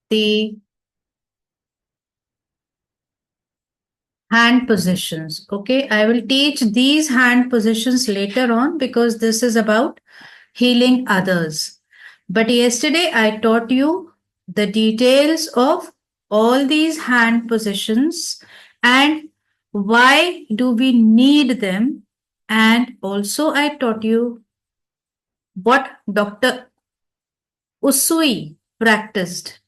the hand positions. Okay, I will teach these hand positions later on because this is about healing others. But yesterday I taught you the details of all these hand positions and why do we need them, and also I taught you what Dr. Usui practiced.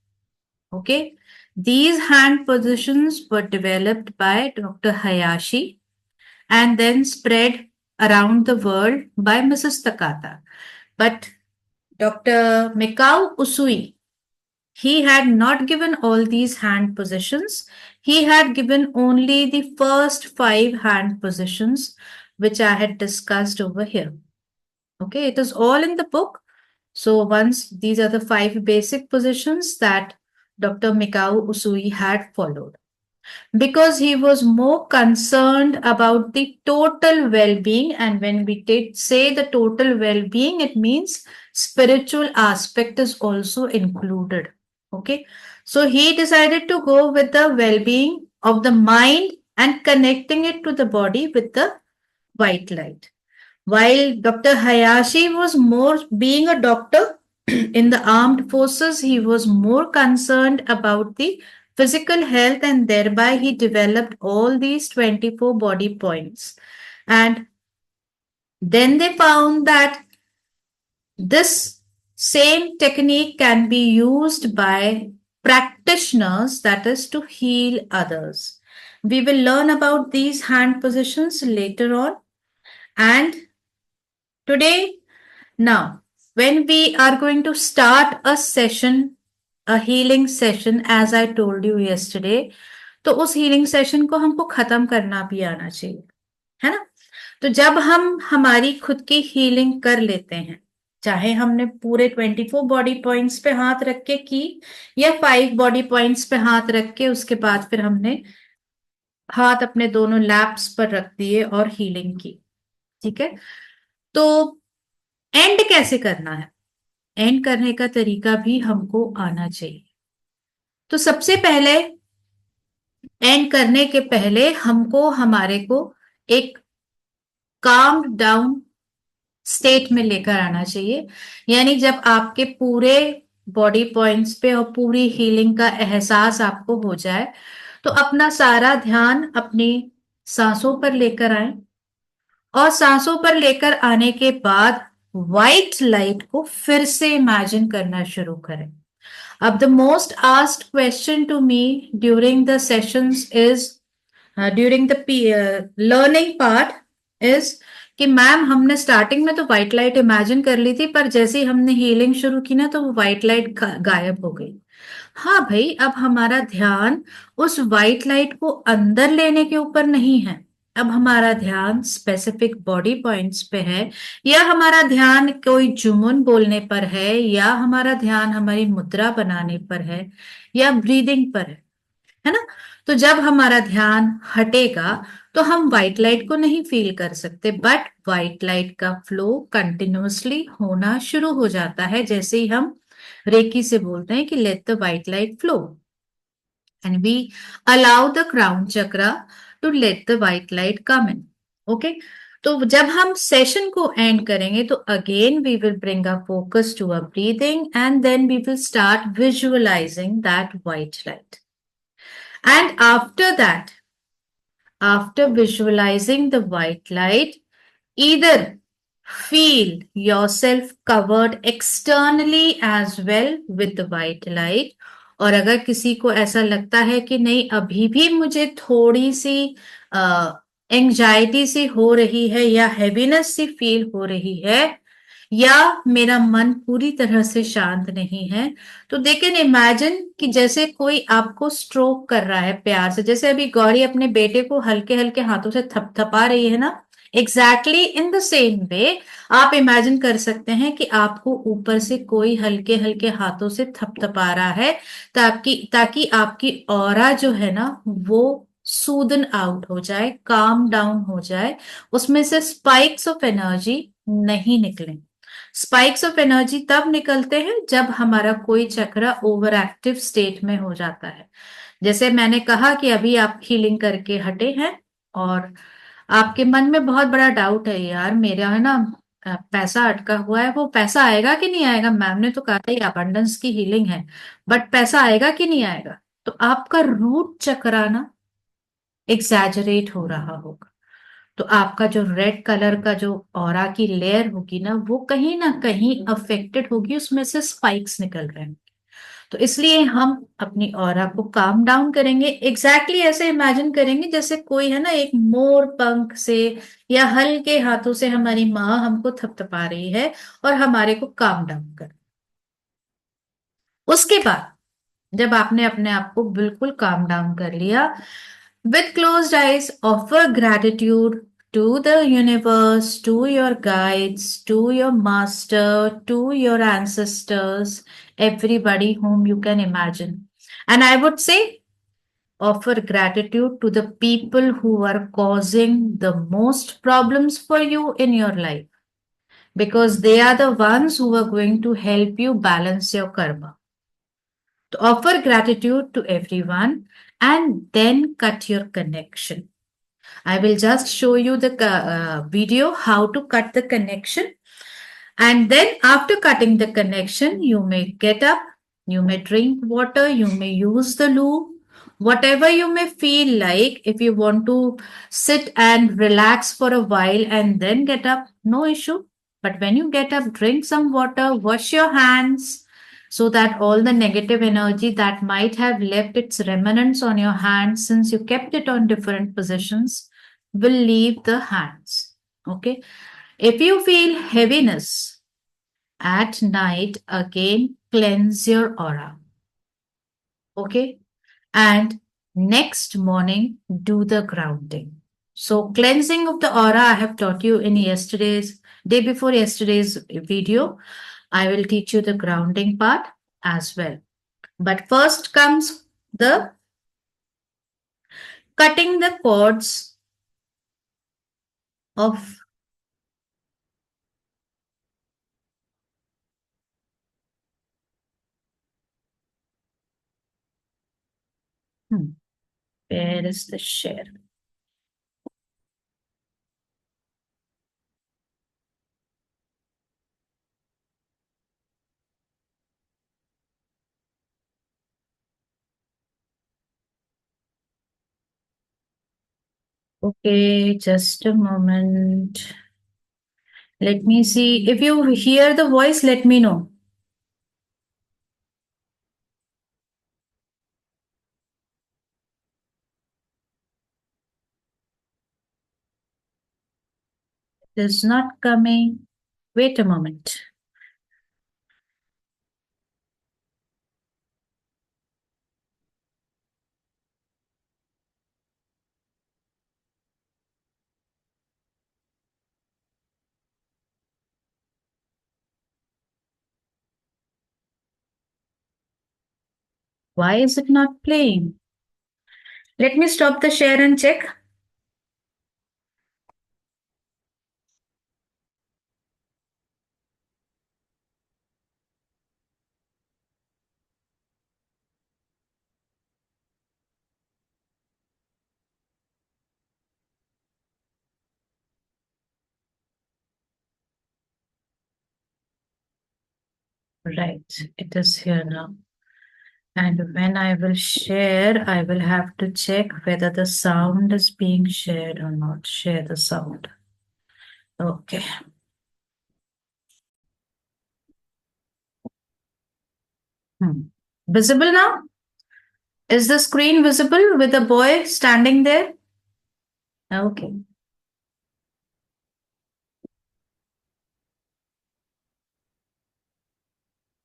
Okay, these hand positions were developed by Dr. Hayashi and then spread around the world by Mrs. Takata. But Dr. Mikao Usui, he had not given all these hand positions. He had given only the first five hand positions, which I had discussed over here. Okay, it is all in the book. So once these are the five basic positions that Dr. Mikao Usui had followed, because he was more concerned about the total well-being. And when we say the total well-being, it means spiritual aspect is also included. Okay, so he decided to go with the well-being of the mind and connecting it to the body with the white light, while Dr. Hayashi was more, being a doctor in the armed forces, he was more concerned about the physical health, and thereby he developed all these 24 body points. And then they found that this same technique can be used by practitioners, that is, to heal others. We will learn about these hand positions later on. And today, now, when we are going to start a session, a healing session, as I told you yesterday, तो उस healing session को हमको खत्म करना भी आना चाहिए, है ना? तो जब हम हमारी खुद की हीलिंग कर लेते हैं, चाहे हमने पूरे 24 बॉडी पॉइंट्स पे हाथ रख के की या 5 बॉडी पॉइंट्स पे हाथ रख के उसके बाद फिर हमने हाथ अपने दोनों लैप्स पर रख दिए और हीलिंग की, ठीक है? तो एंड कैसे करना है, एंड करने का तरीका भी हमको आना चाहिए। तो सबसे पहले एंड करने के पहले हमको हमारे को एक काम डाउन स्टेट में लेकर आना चाहिए, यानी जब आपके पूरे बॉडी पॉइंट्स पे और पूरी हीलिंग का एहसास आपको हो जाए तो अपना सारा ध्यान अपनी सांसों पर लेकर आए, और सांसों पर लेकर आने के बाद व्हाइट लाइट को फिर से इमेजिन करना शुरू करें। अब the most asked question to me during the sessions is during the learning part is कि मैम हमने स्टार्टिंग में तो व्हाइट लाइट इमेजिन कर ली थी, पर जैसे ही हमने हीलिंग शुरू की ना तो वो व्हाइट लाइट गायब हो गई। हाँ भाई, अब हमारा ध्यान उस व्हाइट लाइट को अंदर लेने के ऊपर नहीं है, अब हमारा ध्यान स्पेसिफिक बॉडी पॉइंट्स पे है, या हमारा ध्यान कोई जुमून बोलने पर है, या हमारा ध्यान हमारी मुद्रा बनाने पर है, या ब्रीदिंग पर है ना? तो जब हमारा ध्यान हटेगा तो हम व्हाइट लाइट को नहीं फील कर सकते, बट व्हाइट लाइट का फ्लो कंटिन्यूअसली होना शुरू हो जाता है, जैसे ही हम रेकी से बोलते हैं कि let the white light flow, and we allow the crown chakra to let the white light come in. Okay, तो जब हम सेशन को एंड करेंगे तो again we will bring a focus to a breathing and then we will start visualizing that white light, and after that, after visualizing the white light, either feel yourself covered externally as well with the white light, और अगर किसी को ऐसा लगता है कि नहीं अभी भी मुझे थोड़ी सी एंजाइटी सी हो रही है या हैवीनेस सी फील हो रही है, या मेरा मन पूरी तरह से शांत नहीं है, तो दे कैन इमेजिन कि जैसे कोई आपको स्ट्रोक कर रहा है प्यार से, जैसे अभी गौरी अपने बेटे को हल्के हल्के हाथों से थपथपा रही है ना, exactly in the same way आप इमेजिन कर सकते हैं कि आपको ऊपर से कोई हल्के हल्के हाथों से थपथपा रहा है, ताकि आपकी ऑरा जो है ना वो सूदन आउट हो जाए, काम डाउन हो जाए, उसमें से स्पाइक्स ऑफ एनर्जी नहीं निकले। स्पाइक्स ऑफ एनर्जी तब निकलते हैं जब हमारा कोई चक्र ओवर एक्टिव स्टेट में हो जाता है। जैसे मैंने कहा कि अभी आप हीलिंग करके हटे हैं और आपके मन में बहुत बड़ा डाउट है, यार मेरा है ना पैसा अटका हुआ है, वो पैसा आएगा कि नहीं आएगा। मैम ने तो कहा था ये अबंडेंस की हीलिंग है, बट पैसा आएगा कि नहीं आएगा। तो आपका रूट चक्रा ना एग्जैजरेट हो रहा होगा। तो आपका जो रेड कलर का जो ऑरा की लेयर होगी ना कहीं अफेक्टेड होगी, उसमें से स्पाइक्स निकल रहे हैं। तो इसलिए हम अपनी ऑरा को काम डाउन करेंगे। एग्जैक्टली ऐसे इमेजिन करेंगे जैसे कोई है ना एक मोर पंख से या हल्के हाथों से हमारी माँ हमको थपथपा रही है और हमारे को काम डाउन कर। उसके बाद जब आपने अपने आप को बिल्कुल काम डाउन कर लिया, with closed eyes, offer gratitude to the universe, to your guides, to your master, to your ancestors, everybody whom you can imagine. And I would say, offer gratitude to the people who are causing the most problems for you in your life, because they are the ones who are going to help you balance your karma. To offer gratitude to everyone and then cut your connection. I will just show you the video how to cut the connection. And then after cutting the connection, you may get up, you may drink water, you may use the loo, whatever you may feel like. If you want to sit and relax for a while and then get up, no issue. But when you get up, drink some water, wash your hands so that all the negative energy that might have left its remnants on your hands since you kept it on different positions will leave the hands. Okay. If you feel heaviness at night, again cleanse your aura. Okay. And next morning, do the grounding. So, cleansing of the aura, I have taught you in yesterday's, day before yesterday's video. I will teach you the grounding part as well. But first comes the cutting the cords of. Where is the share? Okay, just a moment. Let me see. If you hear the voice, let me know. It is not coming. Wait a moment. Why is it not playing? Let me stop the share and check. Right, it is here now. And when I will share, I will have to check whether the sound is being shared or not. Share the sound. Okay. Visible now? Is the screen visible with a boy standing there? Okay.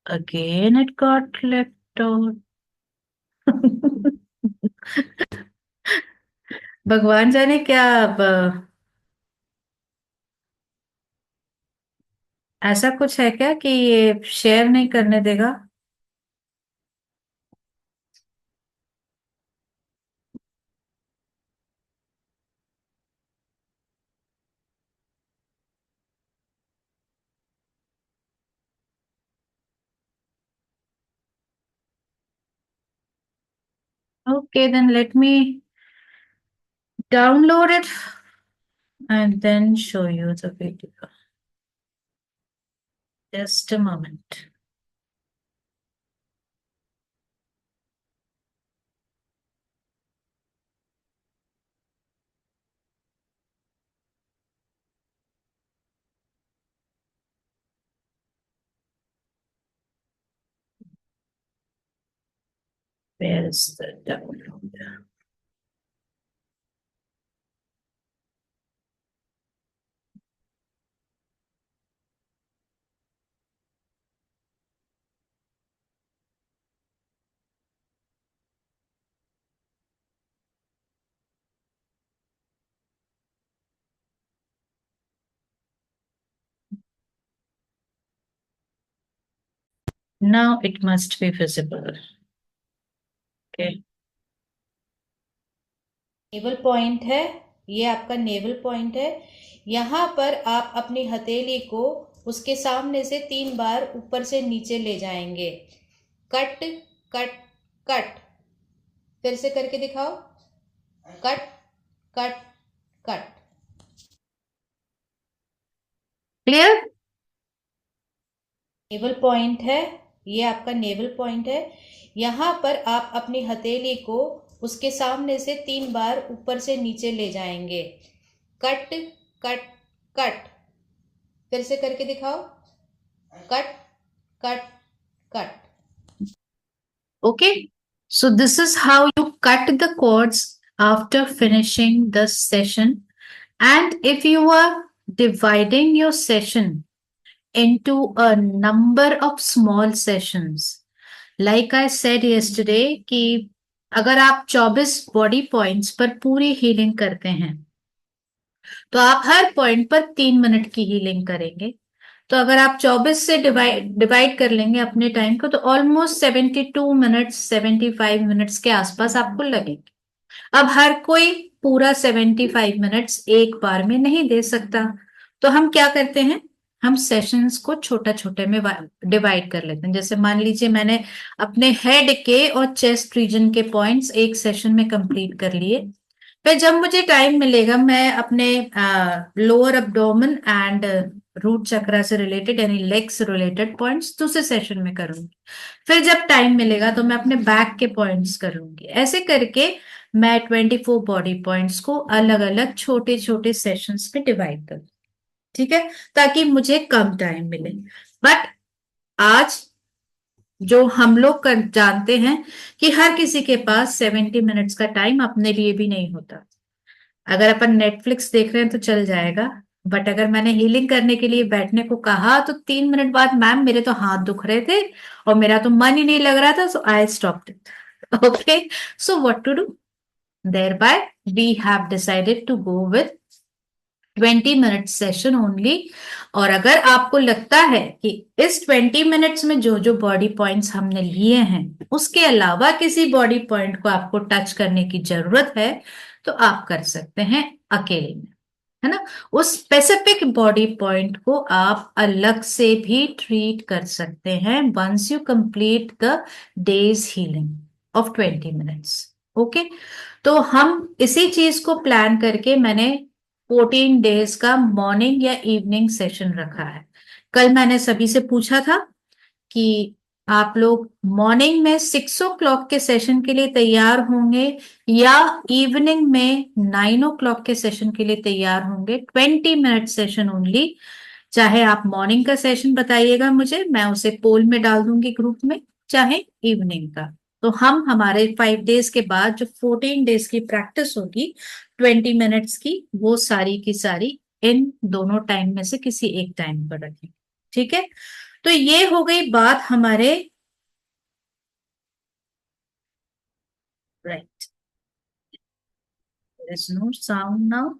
Again, it got left out. भगवान जाने क्या अब ऐसा कुछ है क्या कि ये शेयर नहीं करने देगा। Okay, then let me download it and then show you the video. Just a moment. Where is the download? Now it must be visible. Okay. Naval point है, ये आपका नेवल पॉइंट है। यहाँ पर आप अपनी हथेली को उसके सामने से 3 बार ऊपर से नीचे ले जाएंगे। कट कट कट, फिर से करके दिखाओ। Cut cut cut. Clear? Naval point है, ये आपका नेवल पॉइंट है। यहाँ पर आप अपनी हथेली को उसके सामने से 3 बार ऊपर से नीचे ले जाएंगे। कट कट कट, फिर से करके दिखाओ। Cut cut cut. Okay, so this is how you cut the cords after finishing the session. And if you are dividing your session into a number of small sessions, like I said yesterday कि अगर आप 24 body points पर पूरी healing करते हैं तो आप हर point पर 3 मिनट की हीलिंग करेंगे। तो अगर आप 24 से डिवाइड कर लेंगे अपने टाइम को तो ऑलमोस्ट 72 मिनट्स 75 मिनट्स के आसपास आपको लगेंगे। अब हर कोई पूरा 75 मिनट्स एक बार में नहीं दे सकता, तो हम क्या करते हैं, हम सेशंस को छोटा छोटे में डिवाइड कर लेते हैं। जैसे मान लीजिए मैंने अपने हेड के और चेस्ट रीजन के पॉइंट्स एक सेशन में कंप्लीट कर लिए, फिर जब मुझे टाइम मिलेगा मैं अपने लोअर अब्डोमेन एंड रूट चक्रा से रिलेटेड यानी लेग से रिलेटेड पॉइंट्स दूसरे सेशन में करूंगी। फिर जब टाइम मिलेगा तो मैं अपने बैक के पॉइंट्स करूंगी। ऐसे करके मैं 24 बॉडी पॉइंट्स को अलग अलग छोटे छोटे सेशंस में डिवाइड करूँ, ठीक है, ताकि मुझे कम टाइम मिले। बट आज जो हम लोग कर जानते हैं कि हर किसी के पास 70 मिनट्स का टाइम अपने लिए भी नहीं होता। अगर अपन नेटफ्लिक्स देख रहे हैं तो चल जाएगा, बट अगर मैंने हीलिंग करने के लिए बैठने को कहा तो 3 मिनट बाद मैम मेरे तो हाथ दुख रहे थे और मेरा तो मन ही नहीं लग रहा था, so I stopped it. Okay, so what to do, thereby we have decided to go with 20 minute session only. और अगर आपको लगता है कि इस 20 मिनट्स में जो जो बॉडी पॉइंट्स हमने लिए हैं उसके अलावा किसी बॉडी पॉइंट को आपको टच करने की जरूरत है तो आप कर सकते हैं अकेले में, है ना। उस स्पेसिफिक बॉडी पॉइंट को आप अलग से भी ट्रीट कर सकते हैं once you complete the days healing of 20 minutes. Okay, तो हम इसी चीज को प्लान करके मैंने 14 डेज का मॉर्निंग या इवनिंग सेशन रखा है। कल मैंने सभी से पूछा था कि आप लोग मॉर्निंग में 6 o'clock के सेशन के लिए तैयार होंगे या इवनिंग में 9 o'clock के सेशन के लिए तैयार होंगे। 20 मिनट सेशन ओनली। चाहे आप मॉर्निंग का सेशन बताइएगा मुझे, मैं उसे पोल में डाल दूंगी ग्रुप में, चाहे इवनिंग का। तो हम हमारे 5 डेज के बाद जो 14 डेज की प्रैक्टिस होगी 20 मिनट्स की, वो सारी की सारी इन दोनों टाइम में से किसी एक टाइम पर रखें, ठीक है। तो ये हो गई बात हमारे, right, there is no sound now,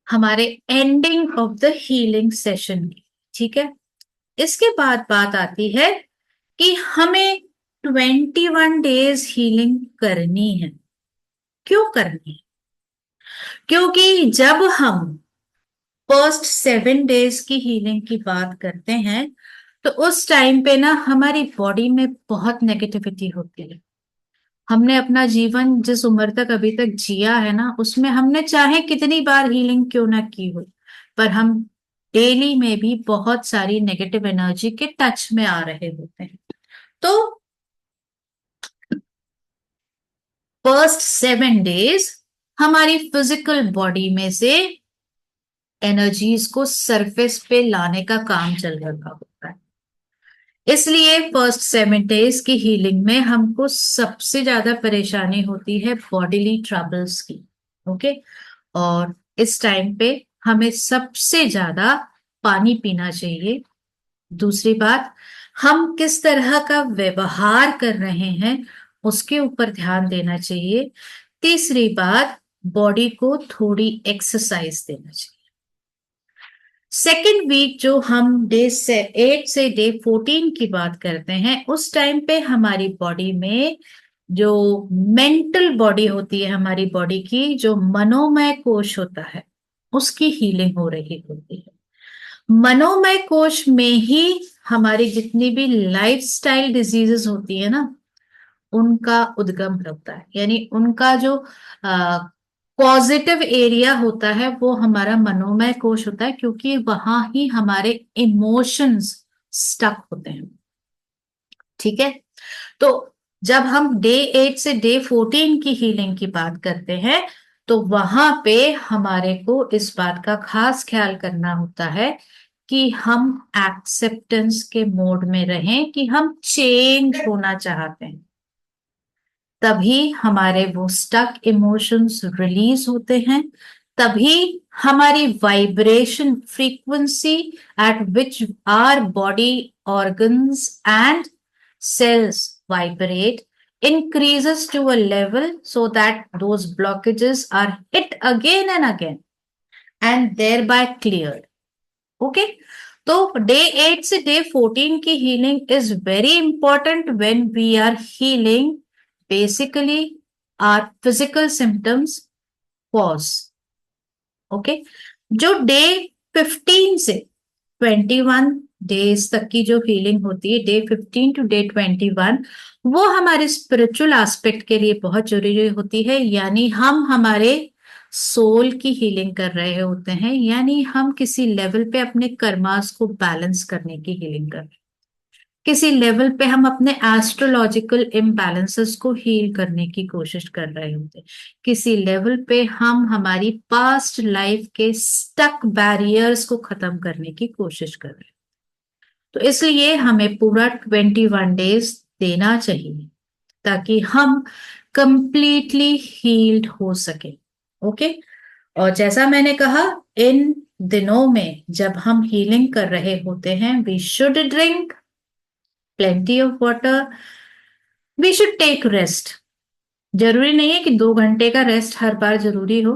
हमारे ending of the healing session की, ठीक है। इसके बाद बात आती है कि हमें 21 डेज हीलिंग करनी है। क्यों करनी है? क्योंकि जब हम फर्स्ट 7 डेज की हीलिंग की बात करते हैं तो उस टाइम पे ना हमारी बॉडी में बहुत नेगेटिविटी होती है, हमने अपना जीवन जिस उम्र तक अभी तक जिया है ना, उसमें हमने चाहे कितनी बार हीलिंग क्यों ना की हो, पर हम डेली में भी बहुत सारी नेगेटिव एनर्जी के टच में आ रहे होते हैं। तो फर्स्ट 7 डेज हमारी फिजिकल बॉडी में से एनर्जीज को सरफेस पे लाने का काम चल रहा होता है। इसलिए फर्स्ट 7 डेज की हीलिंग में हमको सबसे ज्यादा परेशानी होती है बॉडीली ट्रबल्स की। ओके। और इस टाइम पे हमें सबसे ज्यादा पानी पीना चाहिए। दूसरी बात, हम किस तरह का व्यवहार कर रहे हैं उसके ऊपर ध्यान देना चाहिए। तीसरी बात, बॉडी को थोड़ी एक्सरसाइज देना चाहिए। सेकेंड वीक जो हम डे से 8 से डे 14 की बात करते हैं, उस टाइम पे हमारी बॉडी में जो मेंटल बॉडी होती है, हमारी बॉडी की जो मनोमय कोश होता है, उसकी हीलिंग हो रही होती है। मनोमय कोश में ही हमारी जितनी भी लाइफस्टाइल डिजीजेस होती है ना, उनका उद्गम होता है। यानी उनका जो पॉजिटिव एरिया होता है वो हमारा मनोमय कोश होता है, क्योंकि वहां ही हमारे इमोशंस स्टक होते हैं। ठीक है। तो जब हम डे 8 से डे 14 की हीलिंग की बात करते हैं, तो वहां पे हमारे को इस बात का खास ख्याल करना होता है कि हम एक्सेप्टेंस के मोड में रहें कि हम चेंज होना चाहते हैं। तभी हमारे वो स्टक इमोशंस रिलीज होते हैं। तभी हमारी vibration frequency eight which our body organs and cells vibrate increases to a level so that those blockages are hit again and again and thereby cleared. Okay. तो डे 8 से day 14 की healing is very important when we are healing basically are physical symptoms pause. Okay. जो day 15 से 21 days तक की जो healing होती है, डे 15 टू डे 21, वो हमारे स्पिरिचुअल एस्पेक्ट के लिए बहुत जरूरी होती है। यानी हम हमारे सोल की हीलिंग कर रहे होते हैं, यानी हम किसी लेवल पे अपने कर्मास को बैलेंस करने की हीलिंग कर रहे हैं। किसी लेवल पे हम अपने एस्ट्रोलॉजिकल इम्बैलेंसेस को हील करने की कोशिश कर रहे होते हैं। किसी लेवल पे हम हमारी पास्ट लाइफ के स्टक बैरियर्स को खत्म करने की कोशिश कर रहे हैं। तो इसलिए हमें पूरा 21 डेज देना चाहिए ताकि हम कंप्लीटली हील्ड हो सके। ओके। और जैसा मैंने कहा, इन दिनों में जब हम हीलिंग कर रहे होते हैं, we should drink plenty of water, we should take rest. जरूरी नहीं है कि 2 घंटे का रेस्ट हर बार जरूरी हो।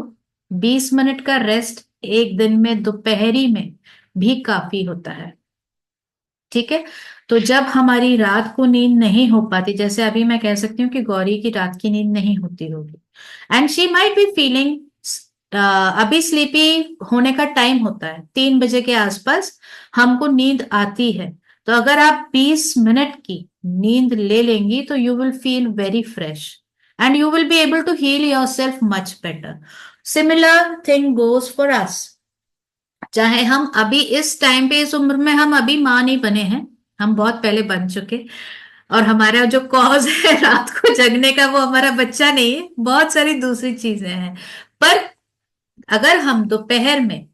20 मिनट का रेस्ट एक दिन में दोपहरी में भी काफी होता है। ठीक है। तो जब हमारी रात को नींद नहीं हो पाती, जैसे अभी मैं कह सकती हूँ कि गौरी की रात की नींद नहीं होती होगी and she might be feeling, अभी स्लीपी होने का टाइम होता है 3 बजे के आसपास हमको नींद आती है। तो अगर आप 20 मिनट की नींद ले लेंगी तो you will feel very fresh and you will be able to heal yourself much better. Similar thing goes for us. चाहे हम अभी इस टाइम पे, इस उम्र में हम अभी माँ नहीं बने हैं, हम बहुत पहले बन चुके। और हमारा जो कॉज है रात को जगने का, वो हमारा बच्चा नहीं है, बहुत सारी दूसरी चीजें हैं। पर अगर हम दोपहर में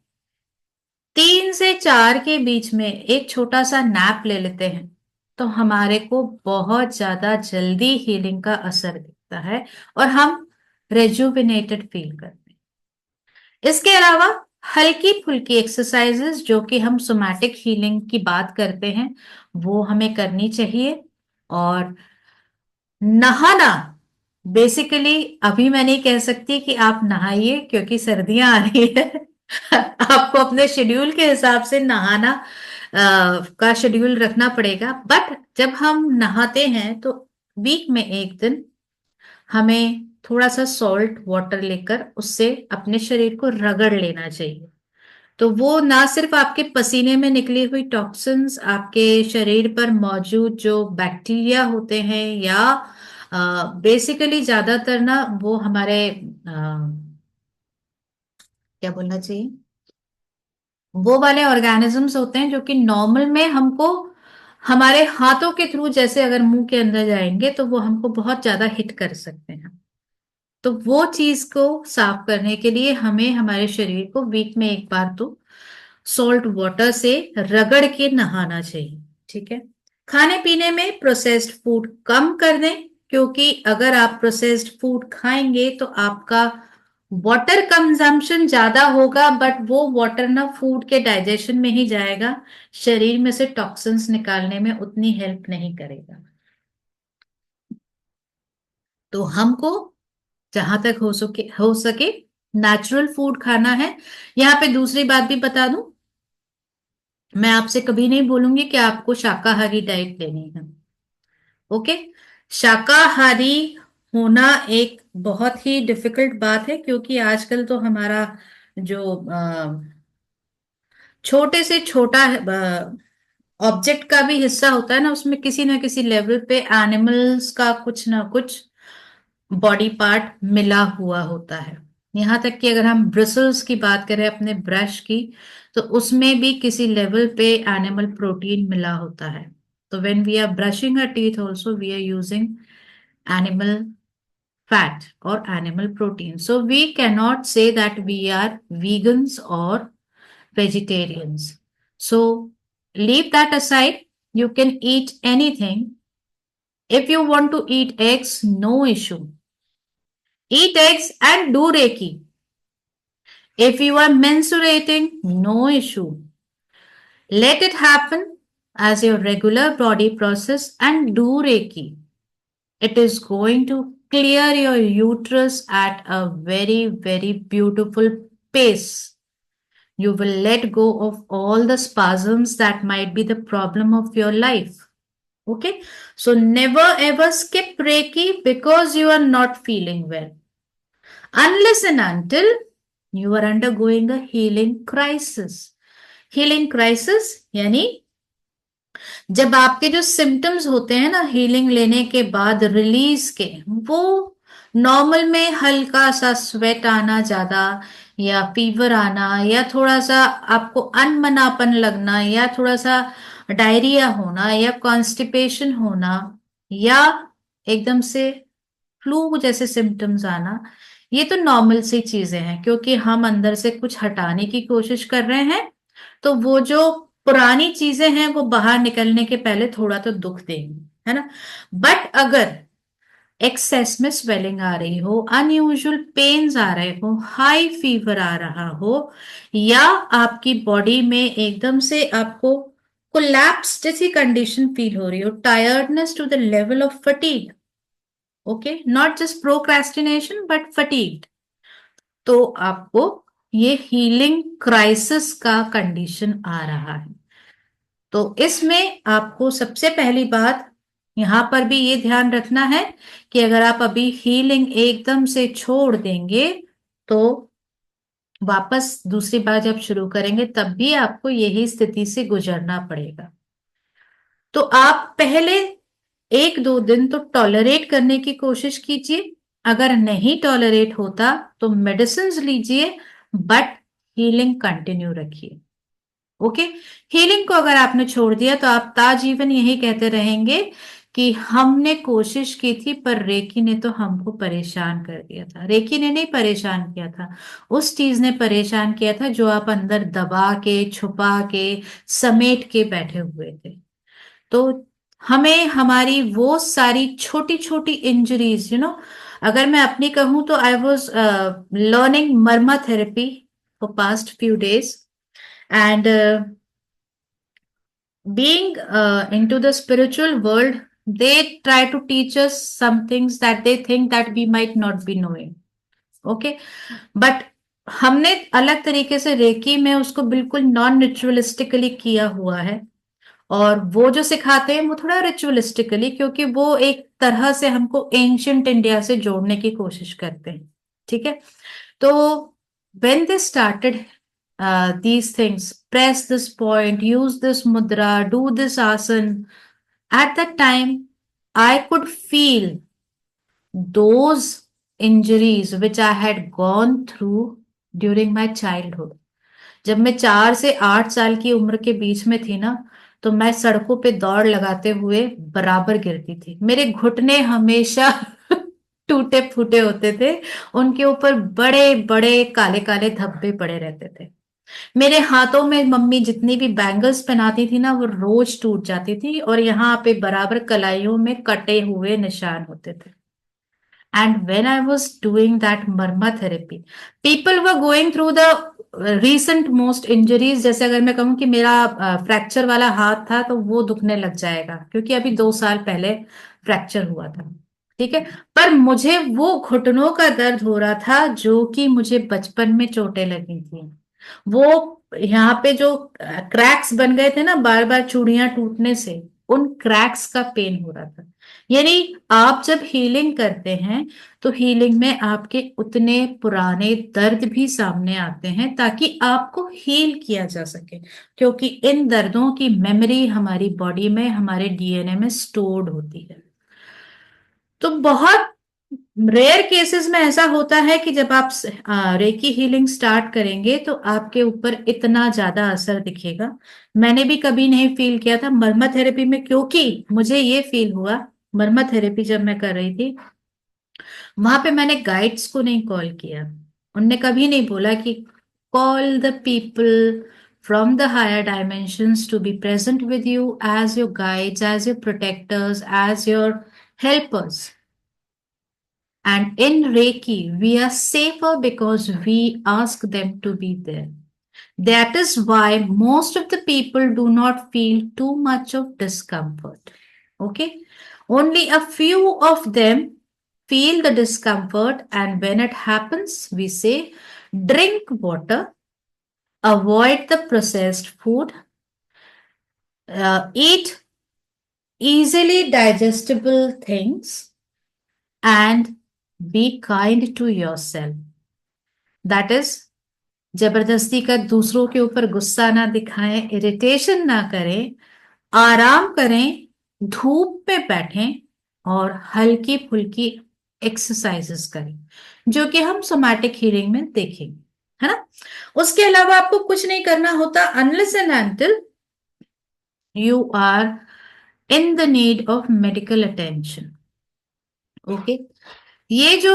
3 से 4 के बीच में एक छोटा सा नैप ले लेते हैं, तो हमारे को बहुत ज्यादा जल्दी हीलिंग का असर दिखता है और हम रेजुविनेटेड फील करते हैं। इसके अलावा हल्की फुल्की एक्सरसाइजेस जो कि हम सोमैटिक हीलिंग की बात करते हैं, वो हमें करनी चाहिए। और नहाना, बेसिकली अभी मैं नहीं कह सकती कि आप नहाइए क्योंकि सर्दियां आ रही है आपको अपने शेड्यूल के हिसाब से नहाना का शेड्यूल रखना पड़ेगा। बट जब हम नहाते हैं तो वीक में एक दिन हमें थोड़ा सा सॉल्ट वाटर लेकर उससे अपने शरीर को रगड़ लेना चाहिए। तो वो ना सिर्फ आपके पसीने में निकली हुई टॉक्सिन्स, आपके शरीर पर मौजूद जो बैक्टीरिया होते हैं या बेसिकली ज्यादातर ना वो हमारे क्या बोलना चाहिए, वो वाले ऑर्गेनिजम्स होते हैं जो कि नॉर्मल में हमको हमारे हाथों के थ्रू, जैसे अगर मुंह के अंदर जाएंगे तो वो हमको बहुत ज्यादा हिट कर सकते हैं। तो वो चीज को साफ करने के लिए हमें हमारे शरीर को वीक में एक बार तो सॉल्ट वाटर से रगड़ के नहाना चाहिए। ठीक है। खाने पीने में प्रोसेस्ड फूड कम कर दें, क्योंकि अगर आप प्रोसेस्ड फूड खाएंगे तो आपका वाटर कंजम्पशन ज्यादा होगा, बट वो वाटर ना फूड के डाइजेशन में ही जाएगा, शरीर में से टॉक्सिन्स निकालने में उतनी हेल्प नहीं करेगा। तो हमको जहां तक हो सके नेचुरल फूड खाना है। यहाँ पे दूसरी बात भी बता दूं, मैं आपसे कभी नहीं बोलूंगी कि आपको शाकाहारी डाइट लेनी है। ओके। शाकाहारी होना एक बहुत ही डिफिकल्ट बात है, क्योंकि आजकल तो हमारा जो छोटे से छोटा ऑब्जेक्ट का भी हिस्सा होता है ना, उसमें किसी ना किसी लेवल पे एनिमल्स का कुछ ना कुछ बॉडी पार्ट मिला हुआ होता है। यहाँ तक कि अगर हम ब्रिसल्स की बात करें अपने ब्रश की, तो उसमें भी किसी लेवल पे एनिमल प्रोटीन मिला होता है। तो when we are brushing a teeth also we are using animal fat or animal protein. So we cannot say that we are vegans or vegetarians. So leave that aside. You can eat anything. If you want to eat eggs, no issue. Eat eggs and do Reiki. If you are mensurating, no issue. Let it happen as your regular body process and do Reiki. It is going to clear your uterus at a very, very beautiful pace. You will let go of all the spasms that might be the problem of your life. Okay. So never ever skip Reiki because you are not feeling well. Unless and until you are undergoing a healing crisis. Healing crisis यानी जब आपके जो symptoms होते हैं ना healing लेने के बाद रिलीज के, वो नॉर्मल में हल्का सा स्वेट आना ज्यादा, या फीवर आना, या थोड़ा सा आपको अनमनापन लगना, या थोड़ा सा डायरिया होना, या कॉन्स्टिपेशन होना, या एकदम से फ्लू जैसे सिम्टम्स आना, ये तो नॉर्मल सी चीजें हैं, क्योंकि हम अंदर से कुछ हटाने की कोशिश कर रहे हैं। तो वो जो पुरानी चीजें हैं वो बाहर निकलने के पहले थोड़ा तो दुख देंगी, है ना। बट अगर एक्सेस में स्वेलिंग आ रही हो, अनयूजुअल पेन्स आ रहे हो, हाई फीवर आ रहा हो, या आपकी बॉडी में एकदम से आपको कोलैप्स जैसी कंडीशन फील हो रही हो, tiredness to the level of fatigue, okay, not just procrastination but fatigued, तो आपको ये हीलिंग क्राइसिस का कंडीशन आ रहा है। तो इसमें आपको सबसे पहली बात यहां पर भी ये ध्यान रखना है कि अगर आप अभी हीलिंग एकदम से छोड़ देंगे तो वापस दूसरी बार जब शुरू करेंगे तब भी आपको यही स्थिति से गुजरना पड़ेगा। तो आप पहले 1-2 दिन तो टॉलरेट करने की कोशिश कीजिए। अगर नहीं टॉलरेट होता तो मेडिसिन लीजिए, बट हीलिंग कंटिन्यू रखिए। ओके। हीलिंग को अगर आपने छोड़ दिया तो आप ताजीवन यही कहते रहेंगे कि हमने कोशिश की थी पर रेकी ने तो हमको परेशान कर दिया था। रेकी ने नहीं परेशान किया था, उस चीज ने परेशान किया था जो आप अंदर दबा के छुपा के समेट के बैठे हुए थे। तो हमें हमारी वो सारी छोटी छोटी इंजरीज, अगर मैं अपनी कहूं तो I was learning Marma therapy for past few days, and being into the spiritual world, they try to teach us some things that they think that we might not be knowing. Okay. But हमने अलग तरीके से recce में उसको बिल्कुल non ritualistically किया हुआ है, और वो जो सिखाते हैं वो थोड़ा रिचुअलिस्टिकली, क्योंकि वो एक तरह से हमको एंशियंट इंडिया से जोड़ने की कोशिश करते हैं। ठीक है। तो when they started these things, press this point, use this mudra, do this asan, at that time I could feel those injuries which I had gone through during my childhood. जब मैं 4 से 8 साल की उम्र के बीच में थी ना, तो मैं सड़कों पे दौड़ लगाते हुए बराबर गिरती थी। मेरे घुटने हमेशा टूटे फूटे होते थे, उनके ऊपर बड़े बड़े काले काले धब्बे पड़े रहते थे। मेरे हाथों में मम्मी जितनी भी बैंगल्स पहनाती थी ना, वो रोज टूट जाती थी और यहाँ पे बराबर कलाइयों में कटे हुए निशान होते थे। And when I was doing that Marma therapy, people were going through the recent most injuries। जैसे अगर मैं कहूँ कि मेरा फ्रैक्चर वाला हाथ था, तो वो दुखने लग जाएगा क्योंकि अभी 2 साल पहले फ्रैक्चर हुआ था। ठीक है। पर मुझे वो घुटनों का दर्द हो रहा था जो कि मुझे बचपन में चोटें लगी थी। वो यहाँ पे जो क्रैक्स बन गए थे ना बार बार चूड़ियां टूटने से, उन क्रैक्स का पेन हो रहा था। यानी आप जब हीलिंग करते हैं, तो हीलिंग में आपके उतने पुराने दर्द भी सामने आते हैं ताकि आपको हील किया जा सके, क्योंकि इन दर्दों की मेमोरी हमारी बॉडी में, हमारे डीएनए में स्टोर्ड होती है। तो बहुत रेयर केसेस में ऐसा होता है कि जब आप रेकी हीलिंग स्टार्ट करेंगे तो आपके ऊपर इतना ज्यादा असर दिखेगा। मैंने भी कभी नहीं फील किया था मर्मा थेरेपी में, क्योंकि मुझे ये फील हुआ, मर्मा थेरेपी जब मैं कर रही थी, वहां पे मैंने गाइड्स को नहीं कॉल किया। उनने कभी नहीं बोला कि call the people from the higher dimensions to be present with you as your guides, as your protectors, as your helpers. And in Reiki, we are safer because we ask them to be there. That is why most of the people do not feel too much of discomfort. Okay? Only a few of them feel the discomfort, and when it happens, we say drink water, avoid the processed food, eat easily digestible things, and be kind to yourself. That is, जबरदस्ती का दूसरों के ऊपर गुस्सा ना दिखाएं, irritation ना करें, आराम करें, धूप में बैठें और हल्की फुल्की एक्सरसाइजेस करें, जो कि हम सोमैटिक हीलिंग में देखेंगे, है ना। उसके अलावा आपको कुछ नहीं करना होता, unless and until you are in the need of medical attention. Okay. ये जो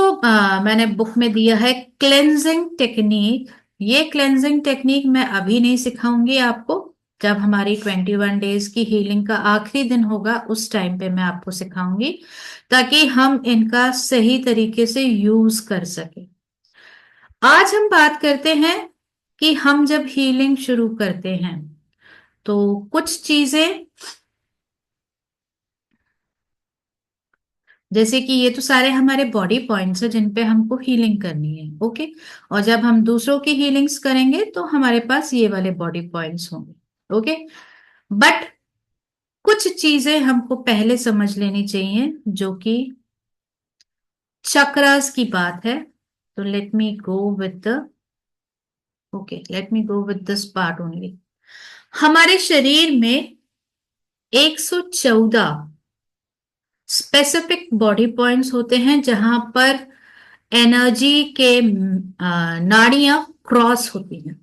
मैंने बुक में दिया है क्लेंजिंग टेक्निक, ये क्लेंजिंग टेक्निक मैं अभी नहीं सिखाऊंगी आपको। जब हमारी 21 डेज की हीलिंग का आखिरी दिन होगा, उस टाइम पे मैं आपको सिखाऊंगी, ताकि हम इनका सही तरीके से यूज कर सके। आज हम बात करते हैं कि हम जब हीलिंग शुरू करते हैं तो कुछ चीजें, जैसे कि ये तो सारे हमारे बॉडी पॉइंट्स हैं जिन पे हमको हीलिंग करनी है। ओके। और जब हम दूसरों की हीलिंग्स करेंगे तो हमारे पास ये वाले बॉडी पॉइंट्स होंगे। ओके। बट कुछ चीजें हमको पहले समझ लेनी चाहिए, जो कि चक्रास की बात है। तो let me go with the okay let me go with this part only. हमारे शरीर में 114 स्पेसिफिक बॉडी पॉइंट्स होते हैं जहां पर एनर्जी के नाड़ियां क्रॉस होती हैं।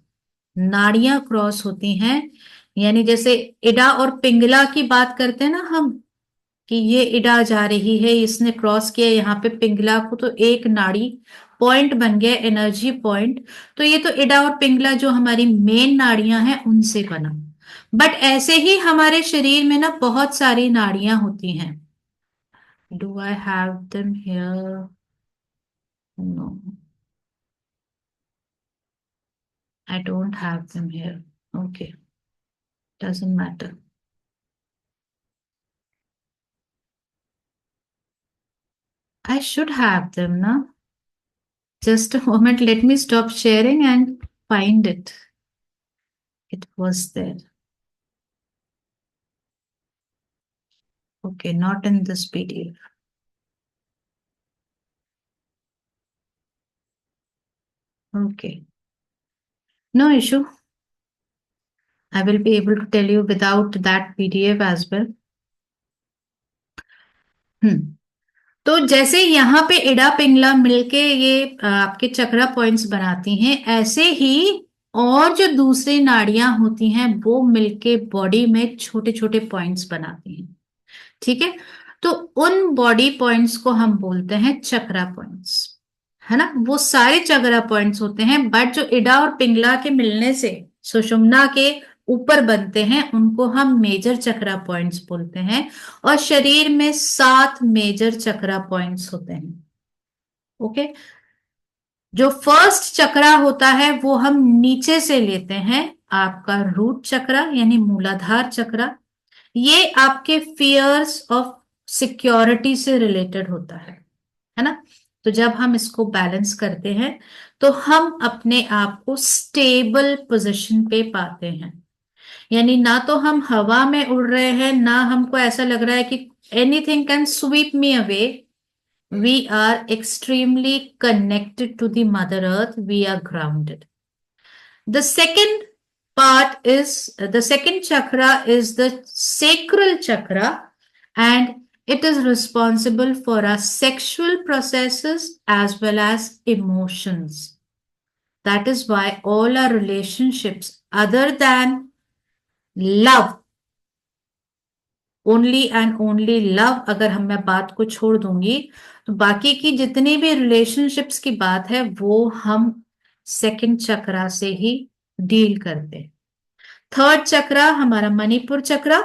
नाड़ियां क्रॉस होती हैं, यानी जैसे इडा और पिंगला की बात करते हैं ना हम, कि ये इडा जा रही है, इसने क्रॉस किया यहाँ पे पिंगला को, तो एक नाड़ी पॉइंट बन गया, एनर्जी पॉइंट। तो ये तो इडा और पिंगला जो हमारी मेन नाड़ियां हैं उनसे बना। बट ऐसे ही हमारे शरीर में ना बहुत सारी नाड़ियां होती हैं। Do I have them here? No, I don't have them here. Okay, doesn't matter. I should have them now. Just a moment, let me stop sharing and find it. It was there. Okay, not in this PDF. Okay, no issue. I will be able to tell you without that PDF as well. Hmm. तो जैसे यहाँ पे इडा पिंगला मिलके ये आपके चक्रा points बनाती हैं, ऐसे ही और जो दूसरी नाड़ियां होती हैं वो मिलके बॉडी में छोटे छोटे पॉइंट्स बनाती हैं। ठीक है। तो उन बॉडी पॉइंट्स को हम बोलते हैं चक्रा पॉइंट्स, है ना। वो सारे चक्रा पॉइंट्स होते हैं, बट जो इडा और पिंगला के मिलने से सुषुम्ना के ऊपर बनते हैं उनको हम मेजर चक्रा पॉइंट्स बोलते हैं। और शरीर में 7 मेजर चक्रा पॉइंट्स होते हैं। ओके। जो फर्स्ट चक्रा होता है वो हम नीचे से लेते हैं, आपका रूट चक्रा यानी मूलाधार चक्रा। ये आपके फियर्स ऑफ सिक्योरिटी से रिलेटेड होता है ना। तो जब हम इसको बैलेंस करते हैं तो हम अपने आप को स्टेबल पोजीशन पे पाते हैं। यानी ना तो हम हवा में उड़ रहे हैं, ना हमको ऐसा लग रहा है कि anything can sweep me away. We are extremely connected to the mother earth, we are grounded. The the second chakra is the sacral chakra, and it is responsible for our sexual processes as well as emotions. That is why all our relationships, other than love, only and only love, अगर मैं बात को छोड़ दूंगी तो बाकी की जितनी भी रिलेशनशिप्स की बात है वो हम सेकंड चक्रा से ही डील करते हैं। थर्ड चक्रा हमारा मणिपुर चक्रा,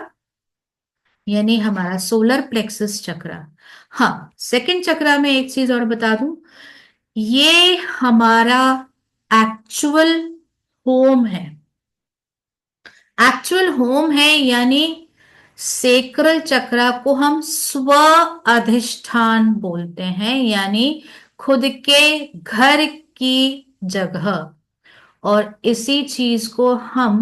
यानी हमारा सोलर प्लेक्सस चक्रा। हाँ, सेकंड चक्रा में एक चीज और बता दूं, ये हमारा एक्चुअल होम है। एक्चुअल होम है, यानी सेक्रल चक्रा को हम स्व अधिष्ठान बोलते हैं, यानी खुद के घर की जगह। और इसी चीज को हम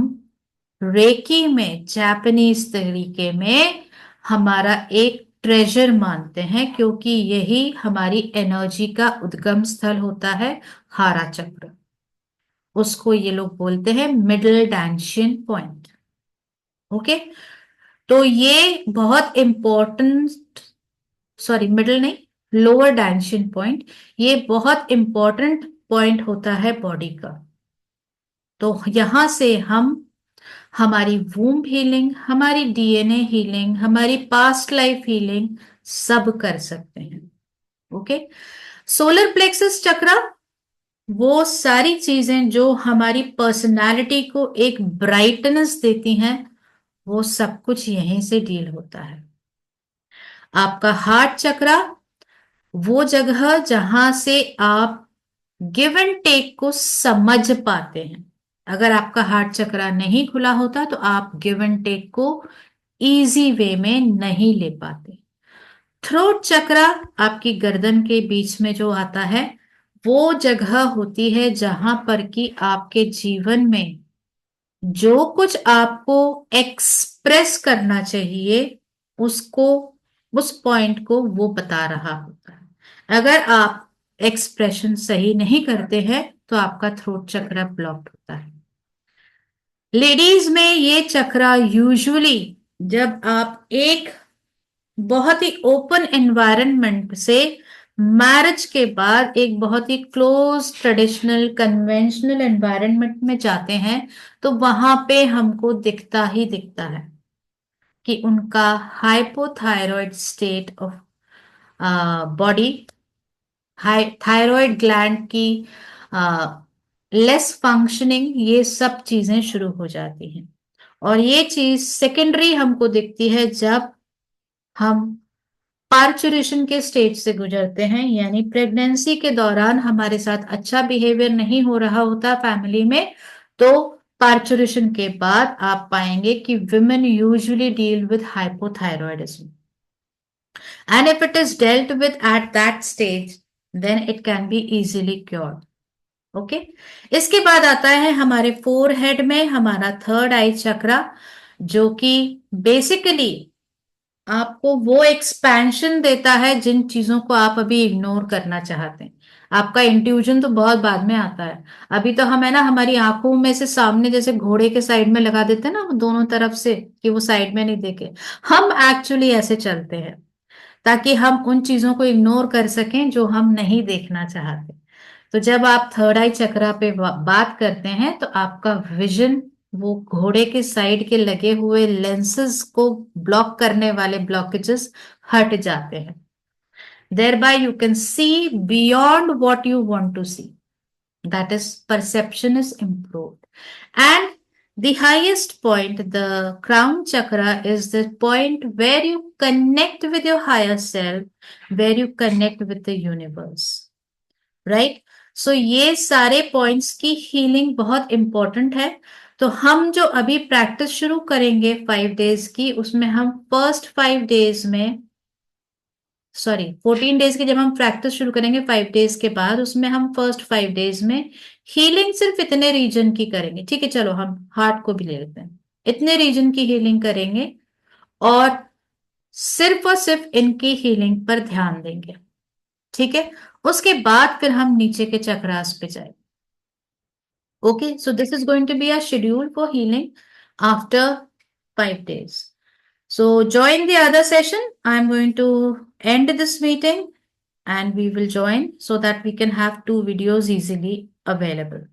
रेकी में, जापानीज तरीके में, हमारा एक ट्रेजर मानते हैं, क्योंकि यही हमारी एनर्जी का उद्गम स्थल होता है, हारा चक्र। उसको ये लोग बोलते हैं मिडिल डांशियन पॉइंट। ओके। तो ये बहुत इंपॉर्टेंट, सॉरी मिडिल नहीं, लोअर डांशियन पॉइंट, ये बहुत इंपॉर्टेंट पॉइंट होता है बॉडी का। तो यहां से हम हमारी वूम्ब हीलिंग, हमारी डीएनए हीलिंग, हमारी पास्ट लाइफ हीलिंग सब कर सकते हैं। ओके। सोलर प्लेक्सस चक्रा, वो सारी चीजें जो हमारी पर्सनालिटी को एक ब्राइटनेस देती हैं, वो सब कुछ यहीं से डील होता है। आपका हार्ट चक्रा, वो जगह जहां से आप गिव एंड टेक को समझ पाते हैं। अगर आपका हार्ट चक्रा नहीं खुला होता तो आप गिव एंड टेक को इजी वे में नहीं ले पाते। थ्रोट चक्रा आपकी गर्दन के बीच में जो आता है, वो जगह होती है जहां पर कि आपके जीवन में जो कुछ आपको एक्सप्रेस करना चाहिए उसको, उस पॉइंट को वो बता रहा होता है। अगर आप एक्सप्रेशन सही नहीं करते हैं तो आपका थ्रोट चक्र ब्लॉक होता है। लेडीज में ये चक्रा यूजुअली जब आप एक बहुत ही ओपन एनवायरनमेंट से मैरिज के बाद एक बहुत ही क्लोज ट्रेडिशनल कन्वेंशनल एनवायरनमेंट में जाते हैं, तो वहां पे हमको दिखता ही दिखता है कि उनका hypothyroid state of body, thyroid gland की लेस फंक्शनिंग, ये सब चीजें शुरू हो जाती हैं। और ये चीज सेकेंडरी हमको दिखती है जब हम पार्चुरेशन के स्टेज से गुजरते हैं, यानी प्रेगनेंसी के दौरान हमारे साथ अच्छा बिहेवियर नहीं हो रहा होता फैमिली में, तो पार्चुरेशन के बाद आप पाएंगे कि women usually deal with hypothyroidism, and if it is dealt with at that stage then it can be easily cured. Okay. इसके बाद आता है हमारे फोर हेड में हमारा थर्ड आई चक्रा, जो कि बेसिकली आपको वो एक्सपेंशन देता है जिन चीजों को आप अभी इग्नोर करना चाहते हैं। आपका इंट्यूजन तो बहुत बाद में आता है। अभी तो हम है ना, हमारी आंखों में से सामने जैसे घोड़े के साइड में लगा देते हैं ना, दोनों तरफ से, कि वो साइड में नहीं देखे, हम एक्चुअली ऐसे चलते हैं। ताकि हम उन चीजों को इग्नोर कर सकें जो हम नहीं देखना चाहते। तो जब आप थर्ड आई चक्रा पे बात करते हैं तो आपका विजन, वो घोड़े के साइड के लगे हुए लेंसेज को ब्लॉक करने वाले ब्लॉकेजेस हट जाते हैं। Thereby you can see beyond what you want to see. That is, perception is improved. And the highest point, the crown chakra, is the point where you connect with your higher self, where you connect with the universe. Right? So ये सारे points की healing बहुत important है। तो हम जो अभी practice शुरू करेंगे 5 डेज की, उसमें हम फर्स्ट 5 डेज में, सॉरी 14 डेज की जब हम प्रैक्टिस शुरू करेंगे 5 डेज के बाद, उसमें हम फर्स्ट 5 डेज में हीलिंग सिर्फ इतने रीजन की करेंगे। ठीक है, चलो हम हार्ट को भी ले लेते हैं। इतने रीजन की हीलिंग करेंगे और सिर्फ इनकी हीलिंग पर ध्यान देंगे। ठीक है, उसके बाद फिर हम नीचे के चक्रास पे जाए। Okay, so this is going to be a schedule for healing after 5 days. So join the other session. I'm going to end this meeting and we will join so that we can have 2 videos easily available.